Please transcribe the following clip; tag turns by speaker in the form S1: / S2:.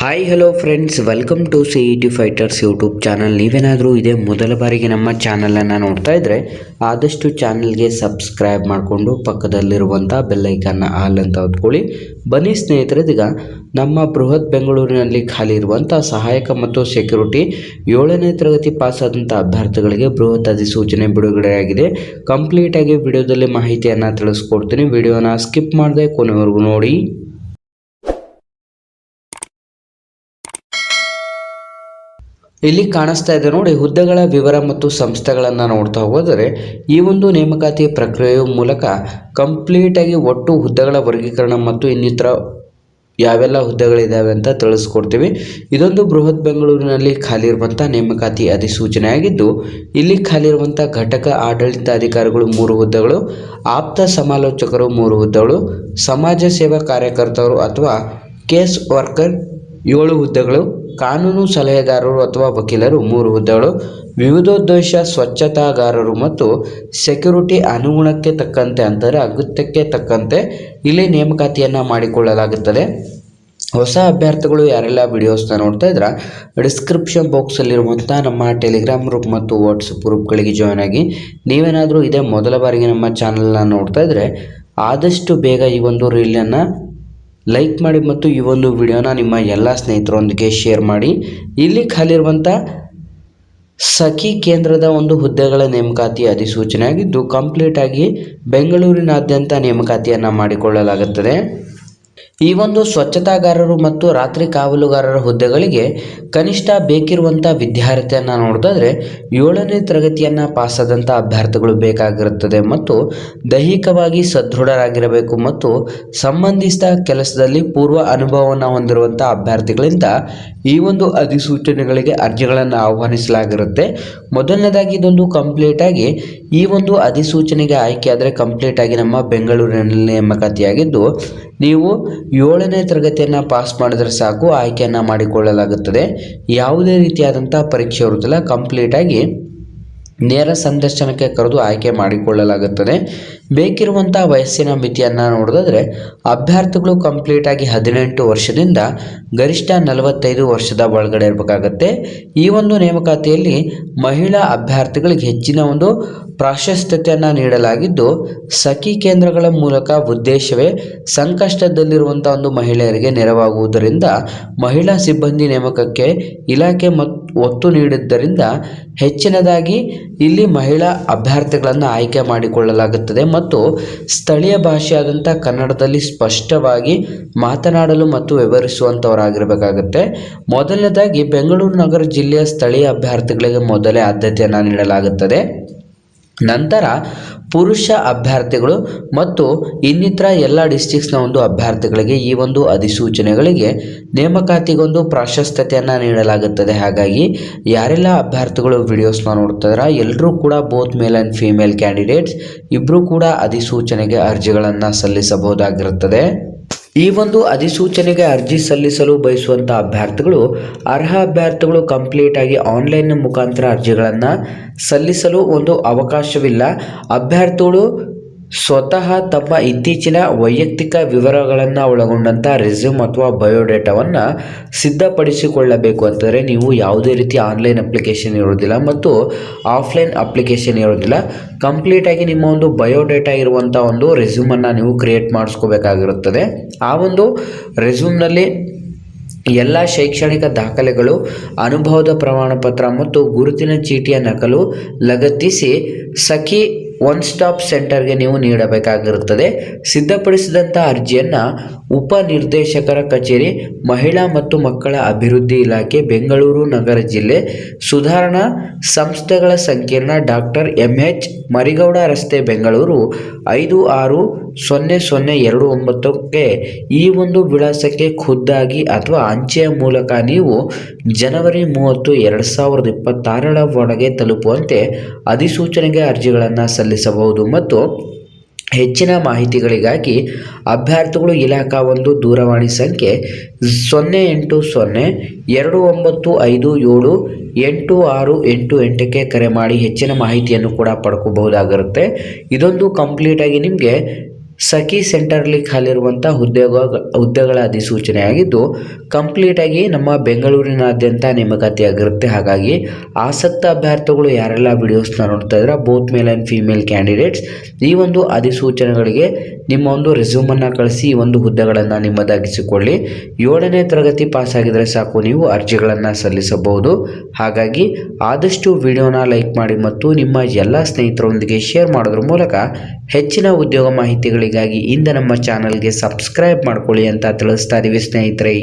S1: Hi hello friends, welcome to CET fighters YouTube channel. ನೀವೇನಾದರೂ ಇದೇ ಮೊದಲ ಬಾರಿಗೆ ನಮ್ಮ ಚಾನಲನ್ನು ನೋಡ್ತಾ ಇದ್ದರೆ ಆದಷ್ಟು ಚಾನಲ್ಗೆ ಸಬ್ಸ್ಕ್ರೈಬ್ ಮಾಡಿಕೊಂಡು ಪಕ್ಕದಲ್ಲಿರುವಂಥ ಬೆಲ್ಲೈಕನ್ನ ಆಲ್ ಅಂತ ಹೊತ್ಕೊಳ್ಳಿ. ಬನ್ನಿ ಸ್ನೇಹಿತರೆ, ಇದೀಗ ನಮ್ಮ ಬೃಹತ್ ಬೆಂಗಳೂರಿನಲ್ಲಿ ಖಾಲಿ ಇರುವಂಥ ಸಹಾಯಕ ಮತ್ತು ಸೆಕ್ಯೂರಿಟಿ 7ನೇ ತರಗತಿ ಪಾಸ್ ಆದಂಥ ಅಭ್ಯರ್ಥಿಗಳಿಗೆ ಬೃಹತ್ ಅಧಿಸೂಚನೆ ಬಿಡುಗಡೆಯಾಗಿದೆ. ಕಂಪ್ಲೀಟಾಗಿ ವಿಡಿಯೋದಲ್ಲಿ ಮಾಹಿತಿಯನ್ನು ತಿಳಿಸ್ಕೊಡ್ತೀನಿ. ವಿಡಿಯೋನ ಸ್ಕಿಪ್ ಮಾಡದೆ ಕೊನೆವರೆಗೂ ನೋಡಿ. ಇಲ್ಲಿ ಕಾಣಿಸ್ತಾ ಇದೆ ನೋಡಿ, ಹುದ್ದೆಗಳ ವಿವರ ಮತ್ತು ಸಂಸ್ಥೆಗಳನ್ನು ನೋಡ್ತಾ ಹೋದರೆ ಈ ಒಂದು ನೇಮಕಾತಿ ಪ್ರಕ್ರಿಯೆಯ ಮೂಲಕ ಕಂಪ್ಲೀಟಾಗಿ ಒಟ್ಟು ಹುದ್ದೆಗಳ ವರ್ಗೀಕರಣ ಮತ್ತು ಇನ್ನಿತರ ಯಾವೆಲ್ಲ ಹುದ್ದೆಗಳಿದ್ದಾವೆ ಅಂತ ತಿಳಿಸ್ಕೊಡ್ತೀವಿ. ಇದೊಂದು ಬೃಹತ್ ಬೆಂಗಳೂರಿನಲ್ಲಿ ಖಾಲಿ ಇರುವಂಥ ನೇಮಕಾತಿ ಅಧಿಸೂಚನೆ ಆಗಿದ್ದು, ಇಲ್ಲಿ ಖಾಲಿ ಇರುವಂಥ ಘಟಕ ಆಡಳಿತಾಧಿಕಾರಿಗಳು 3 ಹುದ್ದೆಗಳು, ಆಪ್ತ ಸಮಾಲೋಚಕರು 3 ಹುದ್ದೆಗಳು, ಸಮಾಜ ಸೇವಾ ಕಾರ್ಯಕರ್ತರು ಅಥವಾ ಕೇಸ್ ವರ್ಕರ್ 7 ಹುದ್ದೆಗಳು, ಕಾನೂನು ಸಲಹೆಗಾರರು ಅಥವಾ ವಕೀಲರು 3 ಹುದ್ದೆಗಳು, ವಿವಿಧೋದ್ದೇಶ ಸ್ವಚ್ಛತಾಗಾರರು ಮತ್ತು ಸೆಕ್ಯೂರಿಟಿ ಅನುಗುಣಕ್ಕೆ ತಕ್ಕಂತೆ ಅಂದರೆ ಅಗತ್ಯಕ್ಕೆ ತಕ್ಕಂತೆ ಇಲ್ಲಿ ನೇಮಕಾತಿಯನ್ನು ಮಾಡಿಕೊಳ್ಳಲಾಗುತ್ತದೆ. ಹೊಸ ಅಭ್ಯರ್ಥಿಗಳು ಯಾರೆಲ್ಲ ವಿಡಿಯೋಸ್ನ ನೋಡ್ತಾ ಇದ್ರೆ ಡಿಸ್ಕ್ರಿಪ್ಷನ್ ಬಾಕ್ಸಲ್ಲಿರುವಂಥ ನಮ್ಮ ಟೆಲಿಗ್ರಾಮ್ ಗ್ರೂಪ್ ಮತ್ತು ವಾಟ್ಸಪ್ ಗ್ರೂಪ್ಗಳಿಗೆ ಜಾಯ್ನ್ ಆಗಿ. ನೀವೇನಾದರೂ ಇದೇ ಮೊದಲ ಬಾರಿಗೆ ನಮ್ಮ ಚಾನಲ್ನ ನೋಡ್ತಾ ಇದ್ದರೆ ಆದಷ್ಟು ಬೇಗ ಈ ಒಂದು ರೀಲನ್ನು ಲೈಕ್ ಮಾಡಿ ಮತ್ತು ಈ ಒಂದು ವಿಡಿಯೋನ ನಿಮ್ಮ ಎಲ್ಲ ಸ್ನೇಹಿತರೊಂದಿಗೆ ಶೇರ್ ಮಾಡಿ. ಇಲ್ಲಿ ಖಾಲಿರುವಂಥ ಸಖಿ ಕೇಂದ್ರದ ಒಂದು ಹುದ್ದೆಗಳ ನೇಮಕಾತಿ ಅಧಿಸೂಚನೆ ಆಗಿದ್ದು, ಕಂಪ್ಲೀಟಾಗಿ ಬೆಂಗಳೂರಿನಾದ್ಯಂತ ನೇಮಕಾತಿಯನ್ನು ಮಾಡಿಕೊಳ್ಳಲಾಗುತ್ತದೆ. ಈ ಒಂದು ಸ್ವಚ್ಛತಾಗಾರರು ಮತ್ತು ರಾತ್ರಿ ಕಾವಲುಗಾರರ ಹುದ್ದೆಗಳಿಗೆ ಕನಿಷ್ಠ ಬೇಕಿರುವಂಥ ವಿದ್ಯಾರ್ಥಿಯನ್ನು ನೋಡಿದ್ರೆ 7ನೇ ತರಗತಿಯನ್ನು ಪಾಸಾದಂಥ ಅಭ್ಯರ್ಥಿಗಳು ಬೇಕಾಗಿರುತ್ತದೆ ಮತ್ತು ದೈಹಿಕವಾಗಿ ಸದೃಢರಾಗಿರಬೇಕು ಮತ್ತು ಸಂಬಂಧಿಸಿದ ಕೆಲಸದಲ್ಲಿ ಪೂರ್ವ ಅನುಭವವನ್ನು ಹೊಂದಿರುವಂಥ ಅಭ್ಯರ್ಥಿಗಳಿಂದ ಈ ಒಂದು ಅಧಿಸೂಚನೆಗಳಿಗೆ ಅರ್ಜಿಗಳನ್ನು ಆಹ್ವಾನಿಸಲಾಗಿರುತ್ತೆ. ಮೊದಲನೇದಾಗಿ ಇದೊಂದು ಕಂಪ್ಲೀಟಾಗಿ ಈ ಒಂದು ಅಧಿಸೂಚನೆಗೆ ಆಯ್ಕೆಯಾದರೆ ಕಂಪ್ಲೀಟಾಗಿ ನಮ್ಮ ಬೆಂಗಳೂರಿನಲ್ಲಿ ನೇಮಕಾತಿಯಾಗಿದ್ದು, ನೀವು 7ನೇ ತರಗತಿಯನ್ನು ಪಾಸ್ ಮಾಡಿದರೆ ಸಾಕು, ಆಯ್ಕೆಯನ್ನು ಮಾಡಿಕೊಳ್ಳಲಾಗುತ್ತದೆ. ಯಾವುದೇ ರೀತಿಯಾದಂಥ ಪರೀಕ್ಷೆ ಇರುತ್ತಿಲ್ಲ, ಕಂಪ್ಲೀಟಾಗಿ ನೇರ ಸಂದರ್ಶನಕ್ಕೆ ಕರೆದು ಆಯ್ಕೆ ಮಾಡಿಕೊಳ್ಳಲಾಗುತ್ತದೆ. ಬೇಕಿರುವಂಥ ವಯಸ್ಸಿನ ಮಿತಿಯನ್ನು ನೋಡಿದ್ರೆ ಅಭ್ಯರ್ಥಿಗಳು ಕಂಪ್ಲೀಟಾಗಿ 18 ವರ್ಷದಿಂದ ಗರಿಷ್ಠ 45 ವರ್ಷದ ಒಳಗಡೆ ಇರಬೇಕಾಗತ್ತೆ. ಈ ಒಂದು ನೇಮಕಾತಿಯಲ್ಲಿ ಮಹಿಳಾ ಅಭ್ಯರ್ಥಿಗಳಿಗೆ ಹೆಚ್ಚಿನ ಒಂದು ಪ್ರಾಶಸ್ತ್ಯತೆಯನ್ನು ನೀಡಲಾಗಿದ್ದು, ಸಖಿ ಕೇಂದ್ರಗಳ ಮೂಲಕ ಉದ್ದೇಶವೇ ಸಂಕಷ್ಟದಲ್ಲಿರುವಂಥ ಒಂದು ಮಹಿಳೆಯರಿಗೆ ನೆರವಾಗುವುದರಿಂದ ಮಹಿಳಾ ಸಿಬ್ಬಂದಿ ನೇಮಕಕ್ಕೆ ಇಲಾಖೆ ಒತ್ತು ನೀಡಿದ್ದರಿಂದ ಹೆಚ್ಚಿನದಾಗಿ ಇಲ್ಲಿ ಮಹಿಳಾ ಅಭ್ಯರ್ಥಿಗಳನ್ನು ಆಯ್ಕೆ ಮಾಡಿಕೊಳ್ಳಲಾಗುತ್ತದೆ ಮತ್ತು ಸ್ಥಳೀಯ ಭಾಷೆಯಾದಂಥ ಕನ್ನಡದಲ್ಲಿ ಸ್ಪಷ್ಟವಾಗಿ ಮಾತನಾಡಲು ಮತ್ತು ವ್ಯವಹರಿಸುವಂಥವರಾಗಿರಬೇಕಾಗುತ್ತೆ. ಮೊದಲನೇದಾಗಿ ಬೆಂಗಳೂರು ನಗರ ಜಿಲ್ಲೆಯ ಸ್ಥಳೀಯ ಅಭ್ಯರ್ಥಿಗಳಿಗೆ ಮೊದಲೇ ಆದ್ಯತೆಯನ್ನು ನೀಡಲಾಗುತ್ತದೆ. ನಂತರ ಪುರುಷ ಅಭ್ಯರ್ಥಿಗಳು ಮತ್ತು ಇನ್ನಿತರ ಎಲ್ಲ ಡಿಸ್ಟ್ರಿಕ್ಟ್ಸ್ನ ಒಂದು ಅಭ್ಯರ್ಥಿಗಳಿಗೆ ಈ ಒಂದು ಅಧಿಸೂಚನೆಗಳಿಗೆ ನೇಮಕಾತಿಗೊಂದು ಪ್ರಾಶಸ್ತ್ಯತೆಯನ್ನು ನೀಡಲಾಗುತ್ತದೆ. ಹಾಗಾಗಿ ಯಾರೆಲ್ಲ ಅಭ್ಯರ್ಥಿಗಳು ವಿಡಿಯೋಸ್ನ ನೋಡ್ತಿದ್ರೆ ಎಲ್ಲರೂ ಕೂಡ both male and female candidates ಇಬ್ಬರೂ ಕೂಡ ಅಧಿಸೂಚನೆಗೆ ಅರ್ಜಿಗಳನ್ನು ಸಲ್ಲಿಸಬಹುದಾಗಿರುತ್ತದೆ. ಈ ಒಂದು ಅಧಿಸೂಚನೆಗೆ ಅರ್ಜಿ ಸಲ್ಲಿಸಲು ಬಯಸುವಂಥ ಅಭ್ಯರ್ಥಿಗಳು ಅರ್ಹ ಅಭ್ಯರ್ಥಿಗಳು ಕಂಪ್ಲೀಟಾಗಿ ಆನ್ಲೈನ್ ಮುಖಾಂತರ ಅರ್ಜಿಗಳನ್ನು ಸಲ್ಲಿಸಲು ಒಂದು ಅವಕಾಶವಿಲ್ಲ. ಅಭ್ಯರ್ಥಿಗಳು ಸ್ವತಃ ತಮ್ಮ ಇತ್ತೀಚಿನ ವೈಯಕ್ತಿಕ ವಿವರಗಳನ್ನು ಒಳಗೊಂಡಂಥ ರೆಸ್ಯೂಮ್ ಅಥವಾ ಬಯೋಡೇಟಾವನ್ನು ಸಿದ್ಧಪಡಿಸಿಕೊಳ್ಳಬೇಕು. ಅಂತಂದರೆ ನೀವು ಯಾವುದೇ ರೀತಿ ಆನ್ಲೈನ್ ಅಪ್ಲಿಕೇಶನ್ ಇರೋದಿಲ್ಲ ಮತ್ತು ಆಫ್ಲೈನ್ ಅಪ್ಲಿಕೇಶನ್ ಇರೋದಿಲ್ಲ. ಕಂಪ್ಲೀಟಾಗಿ ನಿಮ್ಮ ಒಂದು ಬಯೋಡೇಟಾ ಇರುವಂಥ ಒಂದು ರೆಸ್ಯೂಮನ್ನು ನೀವು ಕ್ರಿಯೇಟ್ ಮಾಡಿಸ್ಕೋಬೇಕಾಗಿರುತ್ತದೆ. ಆ ಒಂದು ರೆಸ್ಯೂಮ್ನಲ್ಲಿ ಎಲ್ಲ ಶೈಕ್ಷಣಿಕ ದಾಖಲೆಗಳು, ಅನುಭವದ ಪ್ರಮಾಣಪತ್ರ ಮತ್ತು ಗುರುತಿನ ಚೀಟಿಯ ನಕಲು ಲಗತ್ತಿಸಿ ಸಖಿ ಒನ್ ಸ್ಟಾಪ್ ಸೆಂಟರ್ಗೆ ನೀವು ನೀಡಬೇಕಾಗಿರುತ್ತದೆ. ಸಿದ್ಧಪಡಿಸಿದಂಥ ಅರ್ಜಿಯನ್ನು ಉಪನಿರ್ದೇಶಕರ ಕಚೇರಿ, ಮಹಿಳಾ ಮತ್ತು ಮಕ್ಕಳ ಅಭಿವೃದ್ಧಿ ಇಲಾಖೆ, ಬೆಂಗಳೂರು ನಗರ ಜಿಲ್ಲೆ, ಸುಧಾರಣಾ ಸಂಸ್ಥೆಗಳ ಸಂಕೀರ್ಣ, ಡಾಕ್ಟರ್ MH ಮರಿಗೌಡ ರಸ್ತೆ, ಬೆಂಗಳೂರು 560029ಕ್ಕೆ ಈ ಒಂದು ವಿಳಾಸಕ್ಕೆ ಖುದ್ದಾಗಿ ಅಥವಾ ಅಂಚೆಯ ಮೂಲಕ ನೀವು ಜನವರಿ 30, 2026 ಒಳಗೆ ತಲುಪುವಂತೆ ಅಧಿಸೂಚನೆಗೆ ಅರ್ಜಿಗಳನ್ನು ಸಲ್ಲಿಸಬಹುದು. ಮತ್ತು ಹೆಚ್ಚಿನ ಮಾಹಿತಿಗಳಿಗಾಗಿ ಅಭ್ಯರ್ಥಿಗಳು ಇಲಾಖಾ ಒಂದು ದೂರವಾಣಿ ಸಂಖ್ಯೆ 08029578688ಕ್ಕೆ ಕರೆ ಮಾಡಿ ಹೆಚ್ಚಿನ ಮಾಹಿತಿಯನ್ನು ಕೂಡ ಪಡ್ಕೋಬಹುದಾಗಿರುತ್ತೆ. ಇದೊಂದು ಕಂಪ್ಲೀಟಾಗಿ ನಿಮಗೆ ಸಖಿ ಸೆಂಟರ್ಲಿ ಖಾಲಿರುವಂಥ ಹುದ್ದೆಗಳ ಅಧಿಸೂಚನೆ ಆಗಿದ್ದು ಕಂಪ್ಲೀಟಾಗಿ ನಮ್ಮ ಬೆಂಗಳೂರಿನಾದ್ಯಂತ ನೇಮಕಾತಿಯಾಗಿರುತ್ತೆ. ಹಾಗಾಗಿ ಆಸಕ್ತ ಅಭ್ಯರ್ಥಿಗಳು ಯಾರೆಲ್ಲ ವಿಡಿಯೋಸ್ನ ನೋಡ್ತಾ ಇದ್ರೆ both male and female candidates ಈ ಒಂದು ಅಧಿಸೂಚನೆಗಳಿಗೆ ನಿಮ್ಮ ಒಂದು ರೆಸ್ಯೂಮನ್ನು ಕಳಿಸಿ ಈ ಒಂದು ಹುದ್ದೆಗಳನ್ನು ನಿಮ್ಮದಾಗಿಸಿಕೊಳ್ಳಿ. 7ನೇ ತರಗತಿ ಪಾಸ್ ಆಗಿದ್ರೆ ಸಾಕು, ನೀವು ಅರ್ಜಿಗಳನ್ನು ಸಲ್ಲಿಸಬಹುದು. ಹಾಗಾಗಿ ಆದಷ್ಟು ವಿಡಿಯೋನ ಲೈಕ್ ಮಾಡಿ ಮತ್ತು ನಿಮ್ಮ ಎಲ್ಲ ಸ್ನೇಹಿತರೊಂದಿಗೆ ಶೇರ್ ಮಾಡೋದ್ರ ಮೂಲಕ ಹೆಚ್ಚಿನ ಉದ್ಯೋಗ ಮಾಹಿತಿಗಳಿಗಾಗಿ ಇಂದ ನಮ್ಮ ಚಾನಲ್ಗೆ ಸಬ್ಸ್ಕ್ರೈಬ್ ಮಾಡ್ಕೊಳ್ಳಿ ಅಂತ ತಿಳಿಸ್ತಾ ಇದೀವಿ ಸ್ನೇಹಿತರೆ.